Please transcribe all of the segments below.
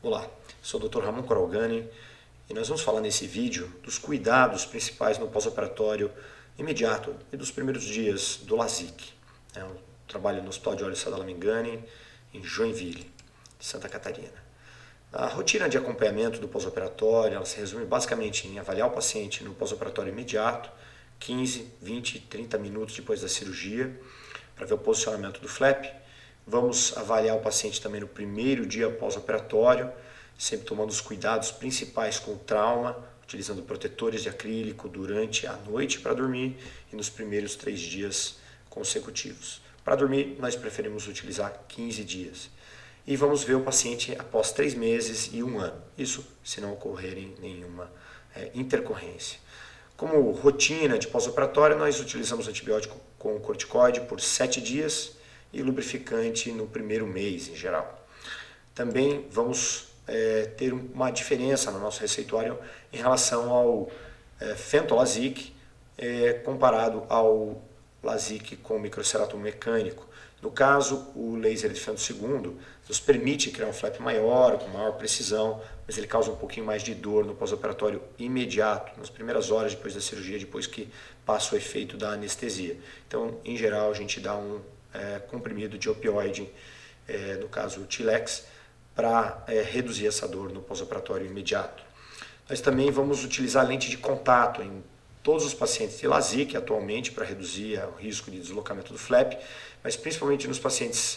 Olá, sou o Dr. Ramon Coralgani e nós vamos falar nesse vídeo dos cuidados principais no pós-operatório imediato e dos primeiros dias do LASIK. Eu trabalho no Hospital de Olhos Sadala Mingani, em Joinville, Santa Catarina. A rotina de acompanhamento do pós-operatório ela se resume basicamente em avaliar o paciente no pós-operatório imediato, 15, 20, 30 minutos depois da cirurgia, para ver o posicionamento do flap. Vamos avaliar o paciente também no primeiro dia pós-operatório, sempre tomando os cuidados principais com o trauma, utilizando protetores de acrílico durante a noite para dormir e nos primeiros 3 dias consecutivos. Para dormir, nós preferimos utilizar 15 dias. E vamos ver o paciente após 3 meses e 1 ano. Isso se não ocorrerem nenhuma intercorrência. Como rotina de pós-operatório, nós utilizamos antibiótico com corticoide por 7 dias e lubrificante no primeiro mês, em geral. Também vamos ter uma diferença no nosso receituário em relação ao fentolasic comparado ao LASIK com microceratum mecânico. No caso, o laser de femtosegundo nos permite criar um flap maior, com maior precisão, mas ele causa um pouquinho mais de dor no pós-operatório imediato, nas primeiras horas depois da cirurgia, depois que passa o efeito da anestesia. Então, em geral, a gente dá um comprimido de opioide, no caso o Tilex, para reduzir essa dor no pós-operatório imediato. Nós também vamos utilizar lente de contato em todos os pacientes de LASIK atualmente para reduzir o risco de deslocamento do flap, mas principalmente nos pacientes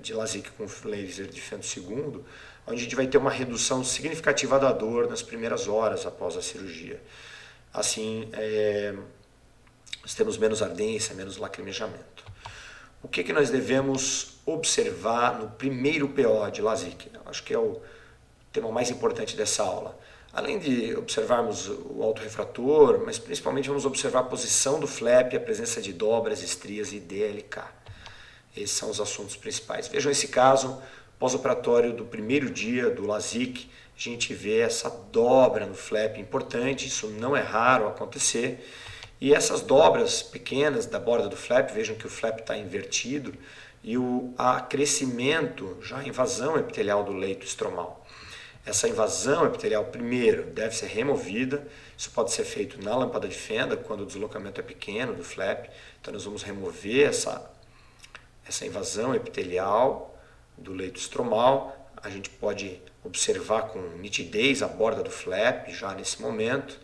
de LASIK com laser de femtosegundo, onde a gente vai ter uma redução significativa da dor nas primeiras horas após a cirurgia. Assim, nós temos menos ardência, menos lacrimejamento. O que nós devemos observar no primeiro PO de LASIK? Acho que é o tema mais importante dessa aula. Além de observarmos o autorrefrator, mas principalmente vamos observar a posição do flap, a presença de dobras, estrias e DLK. Esses são os assuntos principais. Vejam esse caso pós-operatório do primeiro dia do LASIK. A gente vê essa dobra no flap importante, isso não é raro acontecer. E essas dobras pequenas da borda do flap, vejam que o flap está invertido, e o crescimento, já a invasão epitelial do leito estromal. Essa invasão epitelial, primeiro, deve ser removida. Isso pode ser feito na lâmpada de fenda, quando o deslocamento é pequeno do flap. Então nós vamos remover essa invasão epitelial do leito estromal. A gente pode observar com nitidez a borda do flap já nesse momento.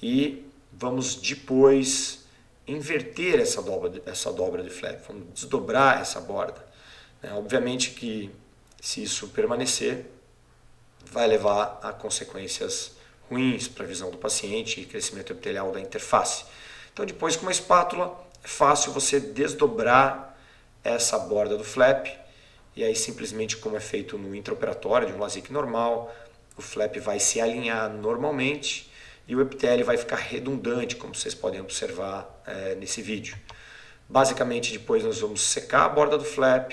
E vamos depois inverter essa dobra de flap, vamos desdobrar essa borda. Obviamente que se isso permanecer, vai levar a consequências ruins para a visão do paciente e crescimento epitelial da interface. Então depois com uma espátula é fácil você desdobrar essa borda do flap e aí simplesmente como é feito no intraoperatório de um LASIK normal, o flap vai se alinhar normalmente e o epitélio vai ficar redundante, como vocês podem observar nesse vídeo. Basicamente, depois nós vamos secar a borda do flap,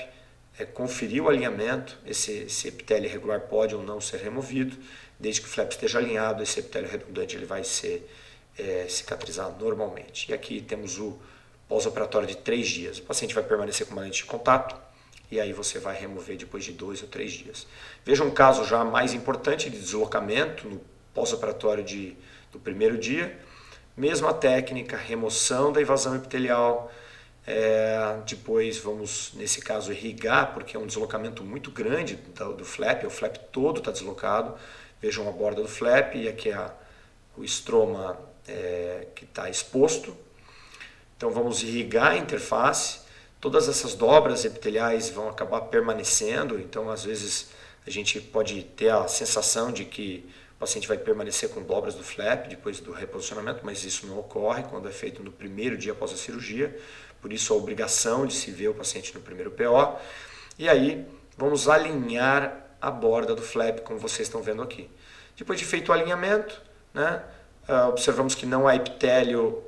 conferir o alinhamento. Esse epitélio irregular pode ou não ser removido. Desde que o flap esteja alinhado, esse epitélio redundante ele vai cicatrizar normalmente. E aqui temos o pós-operatório de 3 dias. O paciente vai permanecer com uma lente de contato e aí você vai remover depois de 2 ou 3 dias. Veja um caso já mais importante de deslocamento no pós-operatório do primeiro dia, mesma técnica, remoção da invasão epitelial, depois vamos, nesse caso, irrigar, porque é um deslocamento muito grande do flap, o flap todo está deslocado, vejam a borda do flap e aqui o estroma que está exposto, então vamos irrigar a interface, todas essas dobras epiteliais vão acabar permanecendo, então às vezes a gente pode ter a sensação de que o paciente vai permanecer com dobras do flap depois do reposicionamento, mas isso não ocorre quando é feito no primeiro dia após a cirurgia, por isso a obrigação de se ver o paciente no primeiro PO. E aí vamos alinhar a borda do flap, como vocês estão vendo aqui. Depois de feito o alinhamento, observamos que não há epitélio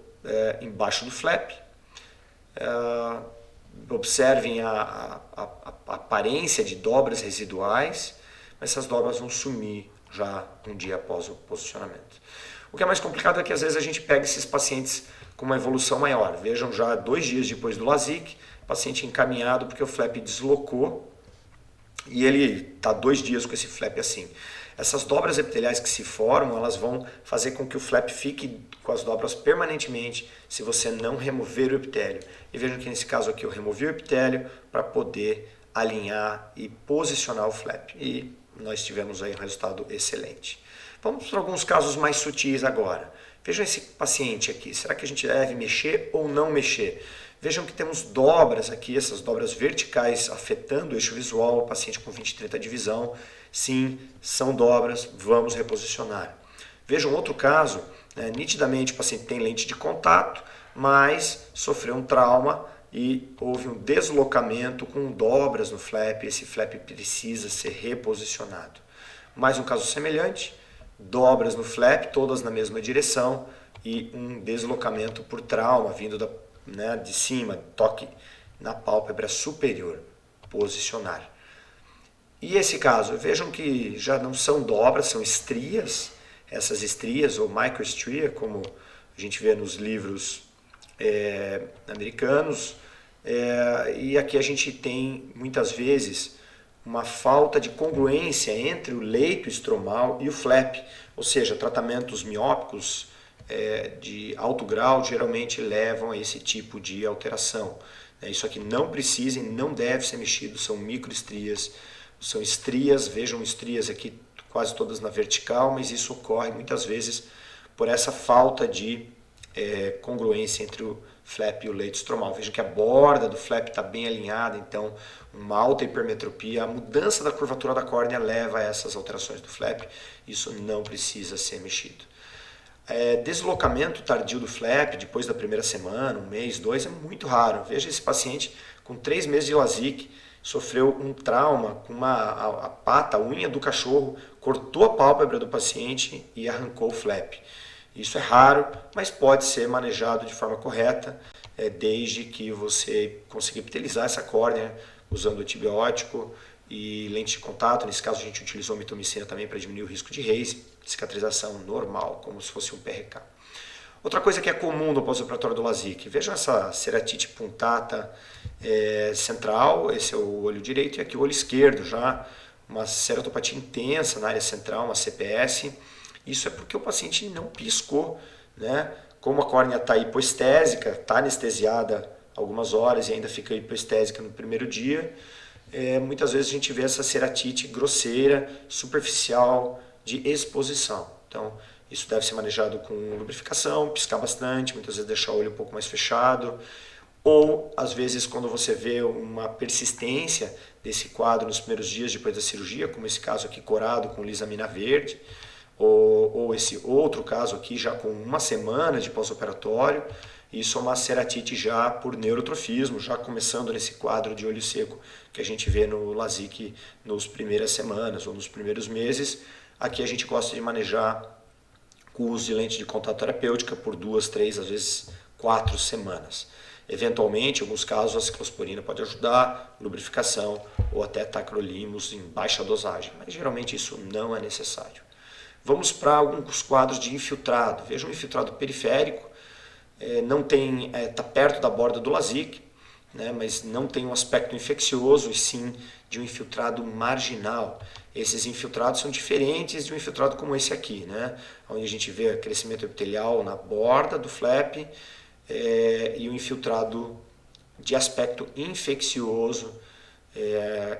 embaixo do flap. Observem a aparência de dobras residuais, mas essas dobras vão sumir já um dia após o posicionamento. O que é mais complicado é que às vezes a gente pega esses pacientes com uma evolução maior. Vejam já 2 dias depois do LASIK, paciente encaminhado porque o flap deslocou e ele está 2 dias com esse flap assim. Essas dobras epiteliais que se formam, elas vão fazer com que o flap fique com as dobras permanentemente se você não remover o epitélio. E vejam que nesse caso aqui eu removi o epitélio para poder alinhar e posicionar o flap. E nós tivemos aí um resultado excelente. Vamos para alguns casos mais sutis agora. Vejam esse paciente aqui. Será que a gente deve mexer ou não mexer? Vejam que temos dobras aqui, essas dobras verticais afetando o eixo visual, o paciente com 20 e 30 de visão. Sim, são dobras, vamos reposicionar. Vejam outro caso, né, nitidamente o paciente tem lente de contato, mas sofreu um trauma e houve um deslocamento com dobras no flap, esse flap precisa ser reposicionado. Mais um caso semelhante, dobras no flap, todas na mesma direção e um deslocamento por trauma vindo de cima, toque na pálpebra superior, posicionar. E esse caso, vejam que já não são dobras, são estrias, essas estrias ou microestria, como a gente vê nos livros americanos, e aqui a gente tem muitas vezes uma falta de congruência entre o leito estromal e o flap, ou seja, tratamentos miópicos de alto grau geralmente levam a esse tipo de alteração. Isso aqui não precisa e não deve ser mexido, são microestrias, são estrias, vejam estrias aqui quase todas na vertical, mas isso ocorre muitas vezes por essa falta de congruência entre o flap e o leito estromal. Vejam que a borda do flap está bem alinhada, então uma alta hipermetropia, a mudança da curvatura da córnea leva a essas alterações do flap, isso não precisa ser mexido. Deslocamento tardio do flap depois da primeira semana, 1 mês, 2, é muito raro. Veja esse paciente com 3 meses de LASIK, sofreu um trauma com a pata, a unha do cachorro, cortou a pálpebra do paciente e arrancou o flap. Isso é raro, mas pode ser manejado de forma correta, desde que você consiga epitelizar essa córnea usando antibiótico e lente de contato. Nesse caso a gente utilizou mitomicina também para diminuir o risco de raise, cicatrização normal, como se fosse um PRK. Outra coisa que é comum no pós-operatório do LASIK, vejam essa ceratite punctata central, esse é o olho direito, e aqui o olho esquerdo, já uma ceratopatia intensa na área central, uma CPS. Isso é porque o paciente não piscou, né? Como a córnea está hipoestésica, está anestesiada algumas horas e ainda fica hipoestésica no primeiro dia, muitas vezes a gente vê essa ceratite grosseira, superficial, de exposição. Então, isso deve ser manejado com lubrificação, piscar bastante, muitas vezes deixar o olho um pouco mais fechado, ou às vezes quando você vê uma persistência desse quadro nos primeiros dias depois da cirurgia, como esse caso aqui corado com lisamina verde, ou esse outro caso aqui já com 1 semana de pós-operatório, isso é uma ceratite já por neurotrofismo, já começando nesse quadro de olho seco que a gente vê no LASIK nas primeiras semanas ou nos primeiros meses. Aqui a gente gosta de manejar com o uso de lente de contato terapêutica por 2, 3, às vezes 4 semanas. Eventualmente, em alguns casos, a ciclosporina pode ajudar, lubrificação ou até tacrolimus em baixa dosagem, mas geralmente isso não é necessário. Vamos para alguns quadros de infiltrado. Veja um infiltrado periférico, está perto da borda do LASIK, né, mas não tem um aspecto infeccioso, e sim de um infiltrado marginal. Esses infiltrados são diferentes de um infiltrado como esse aqui, né, onde a gente vê crescimento epitelial na borda do flap e um infiltrado de aspecto infeccioso,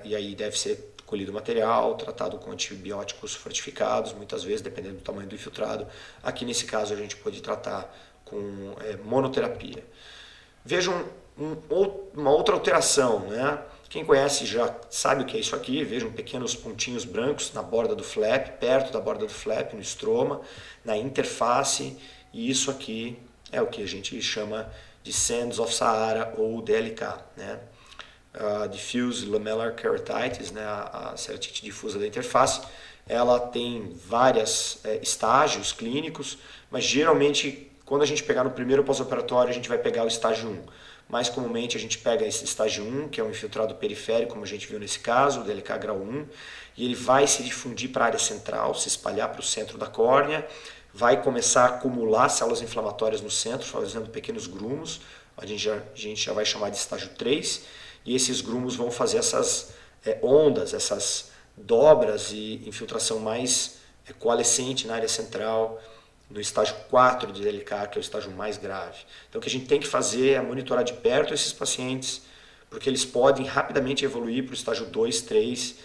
e aí deve ser colhido material, tratado com antibióticos fortificados, muitas vezes, dependendo do tamanho do infiltrado. Aqui nesse caso a gente pode tratar com monoterapia. Vejam uma outra alteração, né? Quem conhece já sabe o que é isso aqui. Vejam pequenos pontinhos brancos na borda do flap, perto da borda do flap, no estroma, na interface, e isso aqui é o que a gente chama de Sands of Sahara ou DLK, né? Diffuse Lamellar Keratitis, né? A ceratite difusa da interface, ela tem vários estágios clínicos, mas geralmente quando a gente pegar no primeiro pós-operatório a gente vai pegar o estágio 1. Mais comumente a gente pega esse estágio 1, que é um infiltrado periférico, como a gente viu nesse caso, o DLK grau 1, e ele vai se difundir para a área central, se espalhar para o centro da córnea, vai começar a acumular células inflamatórias no centro, fazendo pequenos grumos, a gente já vai chamar de estágio 3, e esses grumos vão fazer essas ondas, essas dobras e infiltração mais coalescente na área central, no estágio 4 de DLK, que é o estágio mais grave. Então o que a gente tem que fazer é monitorar de perto esses pacientes, porque eles podem rapidamente evoluir para o estágio 2, 3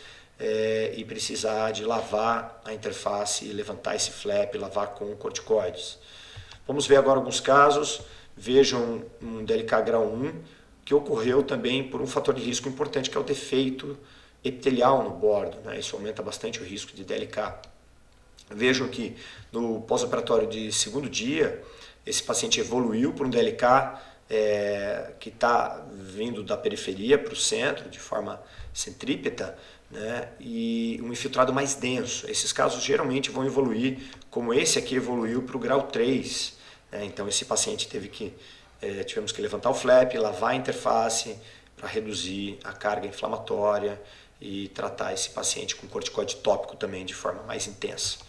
e precisar de lavar a interface, levantar esse flap, lavar com corticoides. Vamos ver agora alguns casos. Vejam um DLK grau 1 que ocorreu também por um fator de risco importante, que é o defeito epitelial no bordo, né? Isso aumenta bastante o risco de DLK. Vejam que no pós-operatório de segundo dia, esse paciente evoluiu para um DLK que está vindo da periferia para o centro, de forma centrípeta, né? E um infiltrado mais denso. Esses casos geralmente vão evoluir, como esse aqui evoluiu para o grau 3. Né? Então esse paciente tivemos que levantar o flap, lavar a interface para reduzir a carga inflamatória e tratar esse paciente com corticoide tópico também de forma mais intensa.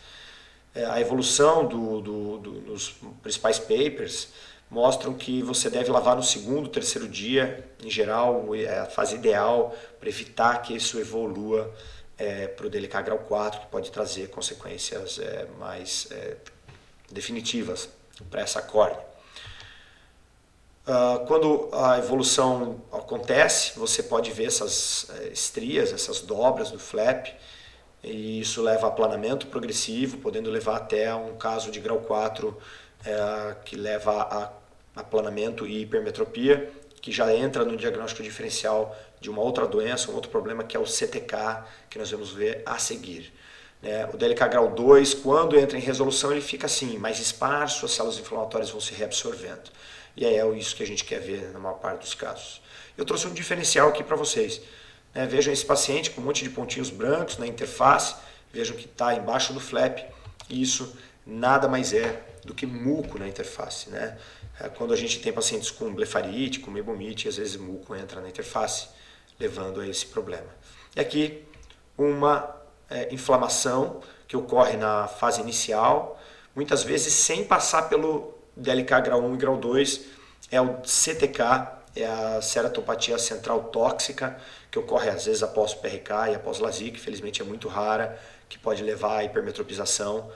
A evolução dos principais papers mostram que você deve lavar no segundo, terceiro dia, em geral, é a fase ideal para evitar que isso evolua para o DLK grau 4, que pode trazer consequências mais definitivas para essa córnea. Quando a evolução acontece, você pode ver essas estrias, essas dobras do flap, e isso leva a aplanamento progressivo, podendo levar até um caso de grau 4 que leva a aplanamento e hipermetropia, que já entra no diagnóstico diferencial de uma outra doença, um outro problema, que é o CTK, que nós vamos ver a seguir. O DLK grau 2, quando entra em resolução, ele fica assim, mais esparso, as células inflamatórias vão se reabsorvendo. E é isso que a gente quer ver na maior parte dos casos. Eu trouxe um diferencial aqui para vocês. Vejam esse paciente com um monte de pontinhos brancos na interface, vejam que está embaixo do flap, e isso nada mais é do que muco na interface. Né? Quando a gente tem pacientes com blefarite, com mebomite, às vezes o muco entra na interface, levando a esse problema. E aqui uma inflamação que ocorre na fase inicial, muitas vezes sem passar pelo DLK grau 1 e grau 2, é o CTK, é a ceratopatia central tóxica, que ocorre às vezes após PRK e após LASIK, felizmente é muito rara, que pode levar à hipermetropização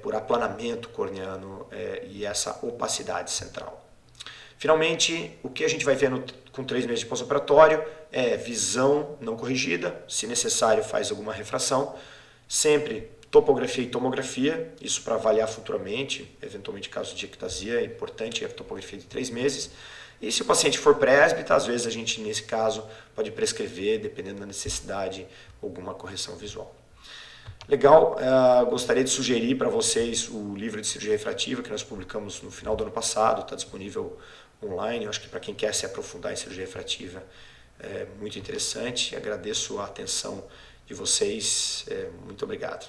por aplanamento corneano e essa opacidade central. Finalmente, o que a gente vai ver com 3 meses de pós-operatório é visão não corrigida, se necessário faz alguma refração, sempre topografia e tomografia, isso para avaliar futuramente, eventualmente caso de ectasia, é importante a topografia de 3 meses. E se o paciente for presbítero, às vezes a gente, nesse caso, pode prescrever, dependendo da necessidade, alguma correção visual. Legal, gostaria de sugerir para vocês o livro de cirurgia refrativa que nós publicamos no final do ano passado, está disponível online. Eu acho que para quem quer se aprofundar em cirurgia refrativa é muito interessante. Agradeço a atenção de vocês, muito obrigado.